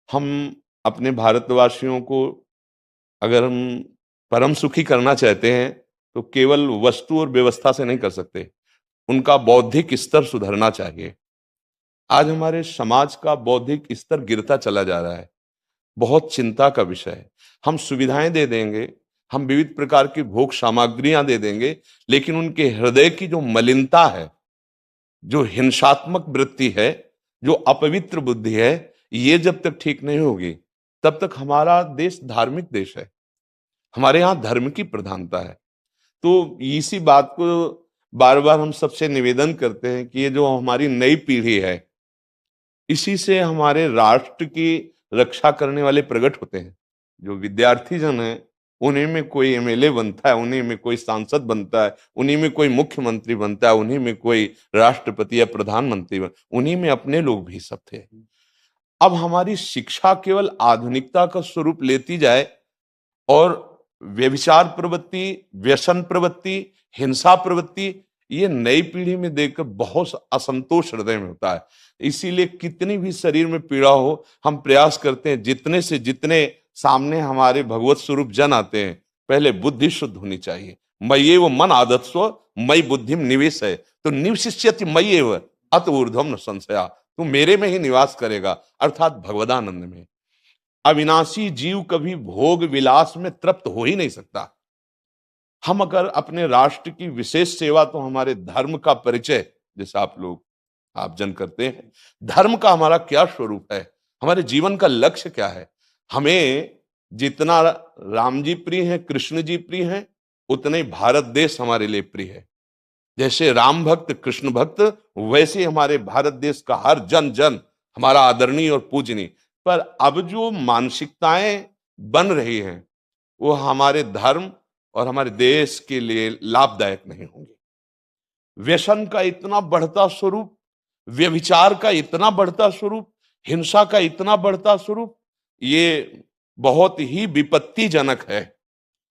हम अपने भारतवासियों को अगर हम परम सुखी करना चाहते हैं तो केवल वस्तु और व्यवस्था से नहीं कर सकते। उनका बौद्धिक स्तर सुधरना चाहिए। आज हमारे समाज का बौद्धिक स्तर गिरता चला जा रहा है। बहुत चिंता का विषय है। हम सुविधाएं दे देंगे, हम विविध प्रकार की भोग सामग्रियां दे देंगे, लेकिन उनके हृदय की जो मलिनता है, जो हिंसात्मक वृत्ति है, जो अपवित्र बुद्धि है, ये जब तक ठीक नहीं होगी तब तक हमारा देश धार्मिक देश है। हमारे यहाँ धर्म की प्रधानता है। तो इसी बात को बार बार हम सबसे निवेदन करते हैं कि ये जो हमारी नई पीढ़ी है, इसी से हमारे राष्ट्र की रक्षा करने वाले प्रकट होते हैं। जो विद्यार्थी जन है, उन्हीं में कोई एमएलए बनता है, उन्हीं में कोई सांसद बनता है, उन्हीं में कोई मुख्यमंत्री बनता है, उन्हीं में कोई राष्ट्रपति या प्रधानमंत्री उन्हीं में अपने लोग भी सब थे। अब हमारी शिक्षा केवल आधुनिकता का स्वरूप लेती जाए और व्यभिचार प्रवृत्ति, व्यसन प्रवृत्ति, हिंसा प्रवृत्ति, ये नई पीढ़ी में देखकर बहुत असंतोष हृदय में होता है। इसीलिए कितनी भी शरीर में पीड़ा हो, हम प्रयास करते हैं जितने से जितने सामने हमारे भगवत स्वरूप जन आते हैं, पहले बुद्धि शुद्ध होनी चाहिए। मय्ये वो मन आदत्स्व मयि बुद्धिम निवेश है, तो निवशिष्यति मय्येव अत ऊर्ध्वम न संशया, तू मेरे में ही निवास करेगा, अर्थात भगवदानंद में। अविनाशी जीव कभी भोग विलास में तृप्त हो ही नहीं सकता। हम अगर अपने राष्ट्र की विशेष सेवा, तो हमारे धर्म का परिचय, जैसे आप जन करते हैं, धर्म का हमारा क्या स्वरूप है, हमारे जीवन का लक्ष्य क्या है। हमें जितना राम जी प्रिय हैं, कृष्ण जी प्रिय हैं, उतने ही भारत देश हमारे लिए प्रिय है। जैसे राम भक्त, कृष्ण भक्त, वैसे हमारे भारत देश का हर जन जन हमारा आदरणीय और पूजनीय। पर अब जो मानसिकताएं बन रही हैं, वो हमारे धर्म और हमारे देश के लिए लाभदायक नहीं होंगी। व्यसन का इतना बढ़ता स्वरूप, व्यभिचार का इतना बढ़ता स्वरूप, हिंसा का इतना बढ़ता स्वरूप, ये बहुत ही विपत्तिजनक है।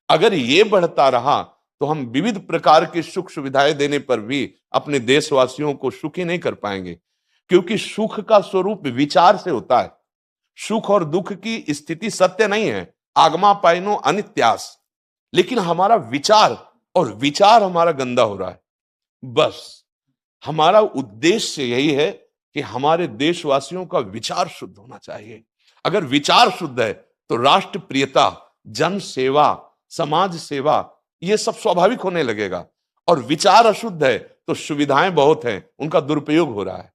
अगर ये बढ़ता रहा तो हम विविध प्रकार की सुख सुविधाएं देने पर भी अपने देशवासियों को सुखी नहीं कर पाएंगे, क्योंकि सुख का स्वरूप विचार से होता है। सुख और दुख की स्थिति सत्य नहीं है, आगमा पाइनो अनित्यास, लेकिन हमारा विचार, और विचार हमारा गंदा हो रहा है। बस हमारा उद्देश्य यही है कि हमारे देशवासियों का विचार शुद्ध होना चाहिए। अगर विचार शुद्ध है तो राष्ट्र प्रियता, जन सेवा, समाज सेवा, ये सब स्वाभाविक होने लगेगा। और विचार अशुद्ध है तो सुविधाएं बहुत हैं, उनका दुरुपयोग हो रहा है।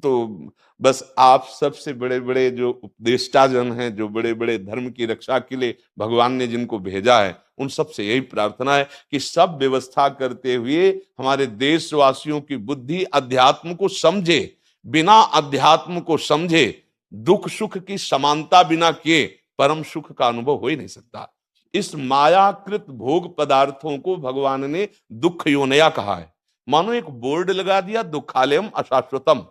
तो बस आप सबसे बड़े बड़े जो उपदेष्टा जन हैं, जो बड़े बड़े धर्म की रक्षा के लिए भगवान ने जिनको भेजा है, उन सबसे यही प्रार्थना है कि सब व्यवस्था करते हुए हमारे देशवासियों की बुद्धि अध्यात्म को समझे। बिना अध्यात्म को समझे दुख सुख की समानता बिना किए परम सुख का अनुभव हो ही नहीं सकता। इस मायाकृत भोग पदार्थों को भगवान ने दुख योनया कहा है। मानो एक बोर्ड लगा दिया, दुखालयम अशाश्वतम।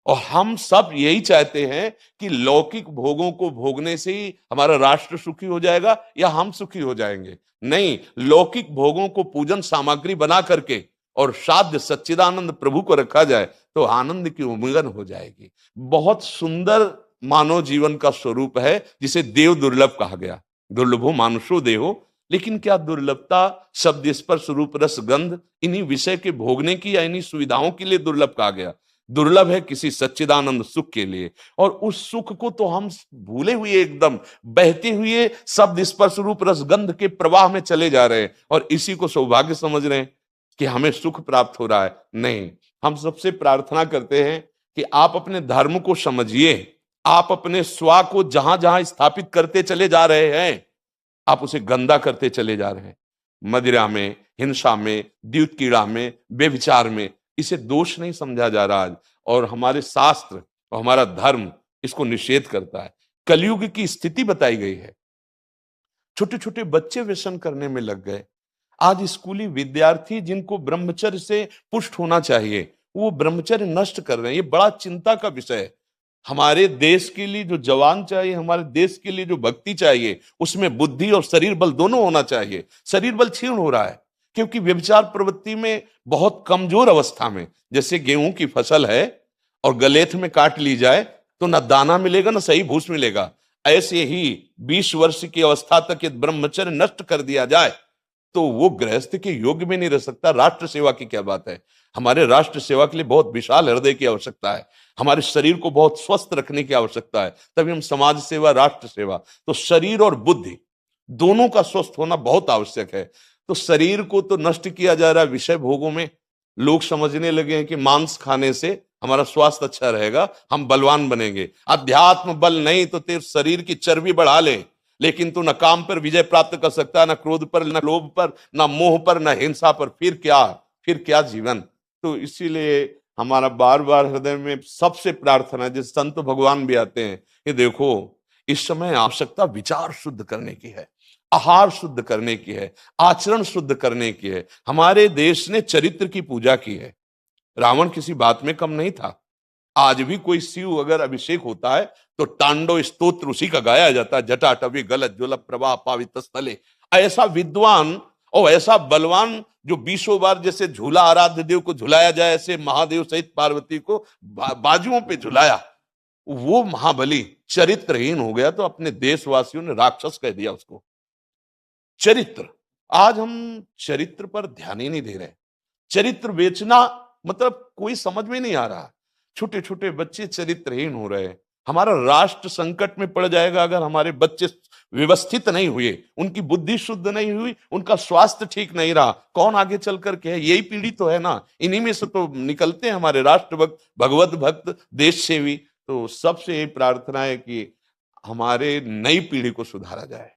और हम सब यही चाहते हैं कि लौकिक भोगों को भोगने से ही हमारा राष्ट्र सुखी हो जाएगा या हम सुखी हो जाएंगे। नहीं, लौकिक भोगों को पूजन सामग्री बना करके और साध्य सच्चिदानंद प्रभु को रखा जाए तो आनंद की उमंगन हो जाएगी। बहुत सुंदर मानव जीवन का स्वरूप है, जिसे देव दुर्लभ कहा गया। दुर्लभो मानुषो देहो, लेकिन क्या दुर्लभता शब्द स्पर्श रूप रस गंध इन्हीं विषय के भोगने की या इन्हीं सुविधाओं के लिए दुर्लभ कहा गया? दुर्लभ है किसी सच्चिदानंद सुख के लिए। और उस सुख को तो हम भूले हुए, एकदम बहते हुए शब्द स्पर्श रूप रस गंध के प्रवाह में चले जा रहे हैं और इसी को सौभाग्य समझ रहे हैं कि हमें सुख प्राप्त हो रहा है। नहीं, हम सबसे प्रार्थना करते हैं कि आप अपने धर्म को समझिए। आप अपने स्वा को जहां जहां स्थापित करते चले जा रहे हैं, आप उसे गंदा करते चले जा रहे हैं। मदिरा में, हिंसा में, द्यूत कीड़ा में, बेविचार में, इसे दोष नहीं समझा जा रहा आज। और हमारे शास्त्र और हमारा धर्म इसको निषेध करता है। कलयुग की स्थिति बताई गई है। छोटे छोटे बच्चे व्यसन करने में लग गए। आज स्कूली विद्यार्थी जिनको ब्रह्मचर्य से पुष्ट होना चाहिए, वो ब्रह्मचर्य नष्ट कर रहे हैं। ये बड़ा चिंता का विषय है। हमारे देश के लिए जो जवान चाहिए, हमारे देश के लिए जो भक्ति चाहिए, उसमें बुद्धि और शरीर बल दोनों होना चाहिए। शरीर बल क्षीण हो रहा है क्योंकि व्यभिचार प्रवृत्ति में बहुत कमजोर अवस्था में, जैसे गेहूं की फसल है और गलेथ में काट ली जाए तो ना दाना मिलेगा ना सही भूस मिलेगा। ऐसे ही 20 वर्ष की अवस्था तक यदि ब्रह्मचर्य नष्ट कर दिया जाए तो वो गृहस्थ के योग्य में नहीं रह सकता। राष्ट्र सेवा की क्या बात है। हमारे राष्ट्र सेवा के लिए बहुत विशाल हृदय की आवश्यकता है। हमारे शरीर को बहुत स्वस्थ रखने की आवश्यकता है, तभी हम समाज सेवा, राष्ट्र सेवा। तो शरीर और बुद्धि दोनों का स्वस्थ होना बहुत आवश्यक है। तो शरीर को तो नष्ट किया जा रहा है विषय भोगों में। लोग समझने लगे हैं कि मांस खाने से हमारा स्वास्थ्य अच्छा रहेगा, हम बलवान बनेंगे। अध्यात्म बल नहीं तो तेरे शरीर की चर्बी बढ़ा ले, लेकिन तू न काम पर विजय प्राप्त कर सकता, न क्रोध पर, न लोभ पर, न मोह पर, न हिंसा पर। फिर क्या जीवन। तो इसीलिए हमारा बार बार हृदय में सबसे प्रार्थना है, जिस संत भगवान भी आते हैं, कि देखो इस समय आवश्यकता विचार शुद्ध करने की है, आहार शुद्ध करने की है, आचरण शुद्ध करने की है। हमारे देश ने चरित्र की पूजा की है। रावण किसी बात में कम नहीं था। आज भी कोई शिव अगर अभिषेक होता है तो तांडव स्तोत्र उसी का गाया जाता है। जटाटवी गलत ज्वल प्रभा पावित स्थले। ऐसा विद्वान और ऐसा बलवान जो 20 बार जैसे झूला आराध्य देव को झुलाया जाए, ऐसे महादेव सहित पार्वती को बाजुओं पे झुलाया, वो महाबली चरित्रहीन हो गया तो अपने देशवासियों ने राक्षस कह दिया उसको। चरित्र, आज हम चरित्र पर ध्यान ही नहीं दे रहे। चरित्र बेचना मतलब कोई समझ में नहीं आ रहा। छोटे छोटे बच्चे चरित्रहीन हो रहे हैं। हमारा राष्ट्र संकट में पड़ जाएगा अगर हमारे बच्चे व्यवस्थित नहीं हुए, उनकी बुद्धि शुद्ध नहीं हुई, उनका स्वास्थ्य ठीक नहीं रहा। कौन आगे चल करके है? यही पीढ़ी तो है ना। इन्हीं में से तो निकलते हैं हमारे राष्ट्र भक्त, भगवत भक्त, देश सेवी। तो सबसे यही प्रार्थना है कि हमारे नई पीढ़ी को सुधारा जाए।